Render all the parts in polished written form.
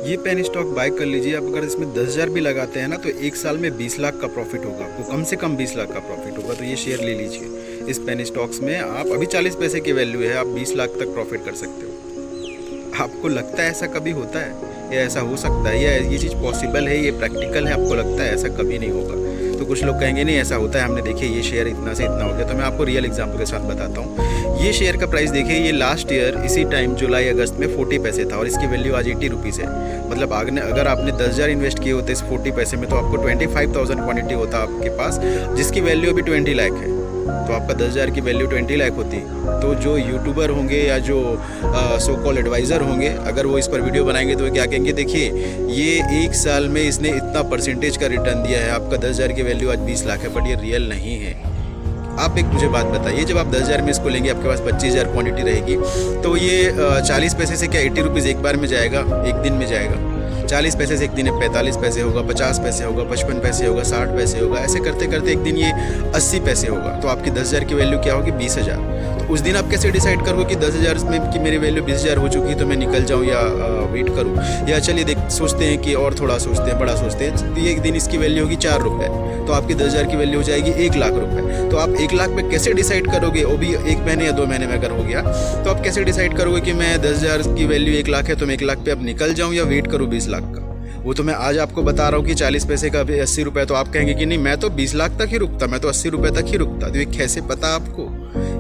ये penny stock bye कर लीजिए। आप अगर इसमें 10,000 भी लगाते हैं ना तो एक साल में 20 लाख का प्रॉफिट होगा आपको, कम से कम 20 लाख का प्रॉफिट होगा। तो ये शेयर ले लीजिए। इस पेनी स्टॉक्स में आप अभी 40 पैसे की वैल्यू है, आप 20 लाख तक प्रॉफिट कर सकते हो। आपको लगता है ऐसा कभी होता है या ऐसा हो सकता है या ये चीज़ पॉसिबल है, ये प्रैक्टिकल है? आपको लगता है ऐसा कभी नहीं होगा। तो कुछ लोग कहेंगे नहीं ऐसा होता है, हमने देखिए ये शेयर इतना से इतना हो गया। तो मैं आपको रियल एग्जांपल के साथ बताता हूँ। ये शेयर का प्राइस देखिए, ये लास्ट ईयर इसी टाइम जुलाई अगस्त में 40 पैसे था और इसकी वैल्यू आज 80 रुपीज़ है। मतलब अगर आपने 10,000 इन्वेस्ट किए होते इस 40 पैसे में तो आपको 25,000 क्वांटिटी होता आपके पास, जिसकी वैल्यू अभी 20 लाख है। तो आपका 10,000 की वैल्यू 20 लाख होती। तो जो यूट्यूबर होंगे या जो सो कॉल एडवाइज़र होंगे, अगर वो इस पर वीडियो बनाएंगे तो वो क्या कहेंगे, देखिए ये एक साल में इसने इतना परसेंटेज का रिटर्न दिया है, आपका 10,000 की वैल्यू आज 20 लाख है। बट ये रियल नहीं है। आप एक मुझे बात बताइए, जब आप 10,000 में इसको लेंगे, आपके पास 25,000 क्वांटिटी रहेगी, तो ये 40 पैसे से क्या 80 रुपीज़ एक बार में जाएगा, एक दिन में जाएगा? 40 पैसे से एक दिन 45 पैसे होगा, 50 पैसे होगा, 55 पैसे होगा, 60 पैसे होगा। ऐसे करते करते एक दिन ये 80 पैसे होगा। तो आपकी 10,000 की वैल्यू क्या होगी? 20,000। तो उस दिन आप कैसे डिसाइड करोगे कि 10,000 में कि मेरी वैल्यू 20,000 हो चुकी है तो मैं निकल जाऊँ या वेट करूँ? या चलिए सोचते हैं कि और थोड़ा सोचते हैं, बड़ा सोचते हैं, तो एक दिन इसकी वैल्यू होगी 4 रुपये, तो आपकी 10,000 की वैल्यू हो जाएगी 1 लाख रुपये। तो आप 1 लाख पे कैसे डिसाइड करोगे? वो भी 1 महीने या 2 महीने में अगर हो गया तो आप कैसे डिसाइड करोगे कि मैं 10,000 की वैल्यू 1 लाख है तो मैं 1 लाख पे अब निकल जाऊँ या वेट करूँ 20 लाख का? वो तो मैं आज आपको बता रहा हूँ कि 40 पैसे का 80 रुपये, तो आप कहेंगे कि नहीं मैं तो 20 लाख तक ही रुकता, मैं तो 80 रुपये तक ही रुकता। तो ये कैसे पता आपको,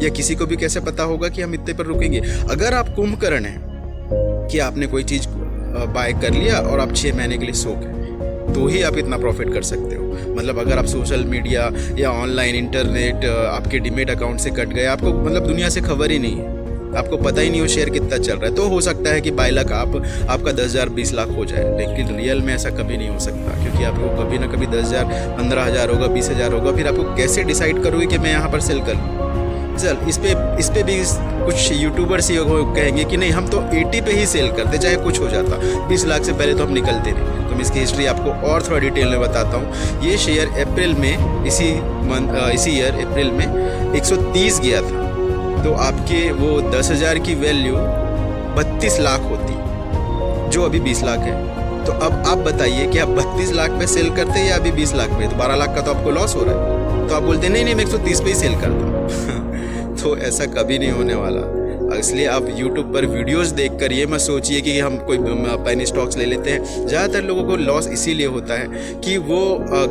या किसी को भी कैसे पता होगा कि हम इतने पर रुकेंगे? अगर आप कुंभकर्ण हैं कि आपने कोई चीज़ बाय कर लिया और आप 6 महीने के लिए सो गए, तो ही आप इतना प्रॉफिट कर सकते हो। मतलब अगर आप सोशल मीडिया या ऑनलाइन इंटरनेट आपके डीमेट अकाउंट से कट गए, आपको मतलब दुनिया से खबर ही नहीं है, आपको पता ही नहीं हो शेयर कितना चल रहा है, तो हो सकता है कि बाय लक आपका 10,000 20 लाख हो जाए। लेकिन रियल में ऐसा कभी नहीं हो सकता, क्योंकि आपको कभी ना कभी 10,000 15,000 होगा, 20,000 होगा। फिर आपको कैसे डिसाइड करोगे कि मैं यहाँ पर सेल कर लूँ? चल इस पे भी कुछ यूट्यूबर्स ही कहेंगे कि नहीं हम तो 80 पे ही सेल करते, चाहे कुछ हो जाता, 20 लाख से पहले तो हम निकलते नहीं। तो मैं इसकी हिस्ट्री आपको और थोड़ा डिटेल में बताता हूँ। ये शेयर अप्रैल में इसी ईयर अप्रैल में 130 गया था, तो आपके वो 10,000 की वैल्यू 32 लाख होती, जो अभी 20 लाख है। तो अब आप बताइए कि आप 32 लाख पे सेल करते हैं या अभी 20 लाख पे? तो 12 लाख का तो आपको लॉस हो रहा है। तो आप बोलते नहीं मैं 130 पे ही सेल करता हूँ। तो ऐसा कभी नहीं होने वाला। इसलिए आप YouTube पर वीडियोस देखकर ये मत सोचिए कि हम कोई पेनी स्टॉक्स ले लेते हैं। ज़्यादातर लोगों को लॉस इसीलिए होता है कि वो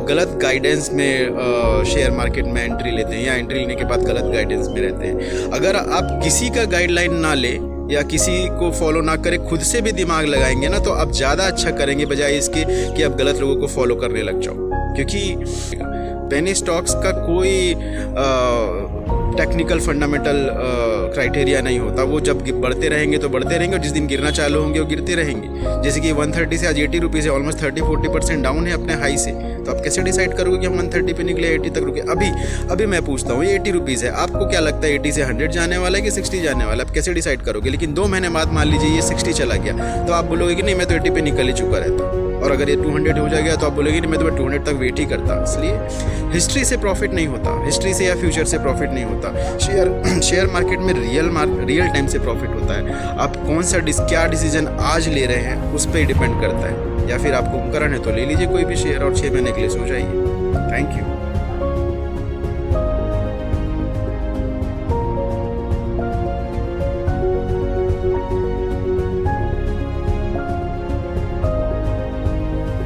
गलत गाइडेंस में शेयर मार्केट में एंट्री लेते हैं, या एंट्री लेने के बाद गलत गाइडेंस में रहते हैं। अगर आप किसी का गाइडलाइन ना ले या किसी को फॉलो ना करें, खुद से भी दिमाग लगाएंगे ना, तो आप ज़्यादा अच्छा करेंगे बजाय इसके कि आप गलत लोगों को फॉलो करने लग जाओ। क्योंकि पेनी स्टॉक्स का कोई टेक्निकल फंडामेंटल क्राइटेरिया नहीं होता। वो जब बढ़ते रहेंगे तो बढ़ते रहेंगे, और जिस दिन गिरना चालू होंगे वो गिरते रहेंगे। जैसे कि 130 से आज 80 रुपीज़ है, ऑलमोस्ट 30-40% डाउन है अपने हाई से। तो आप कैसे डिसाइड करोगे कि हम 130 पे निकले 80 तक रुके? अभी मैं पूछता हूँ, ये 80 रुपीज़ है, आपको क्या लगता है 80 से 100 जाने वाला है कि 60 जाने वाला है? आप कैसे डिसाइड करोगे? लेकिन 2 महीने बाद मान लीजिए ये 60 चला गया, तो आप बोलोगे कि नहीं मैं तो 80 पे निकल ही चुका रहता हूँ। और अगर ये 200 हो जाएगा तो आप बोलोगे नहीं मैं तो 200 तक वेट ही करता। इसलिए हिस्ट्री से प्रॉफिट नहीं होता, हिस्ट्री से या फ्यूचर से प्रॉफिट नहीं होता। शेयर मार्केट में रियल टाइम से प्रॉफिट होता है। आप क्या डिसीजन आज ले रहे हैं उस पर डिपेंड करता है। या फिर आपको करना है तो ले लीजिए कोई भी शेयर और 6 महीने के लिए सो जाइए। Thank you.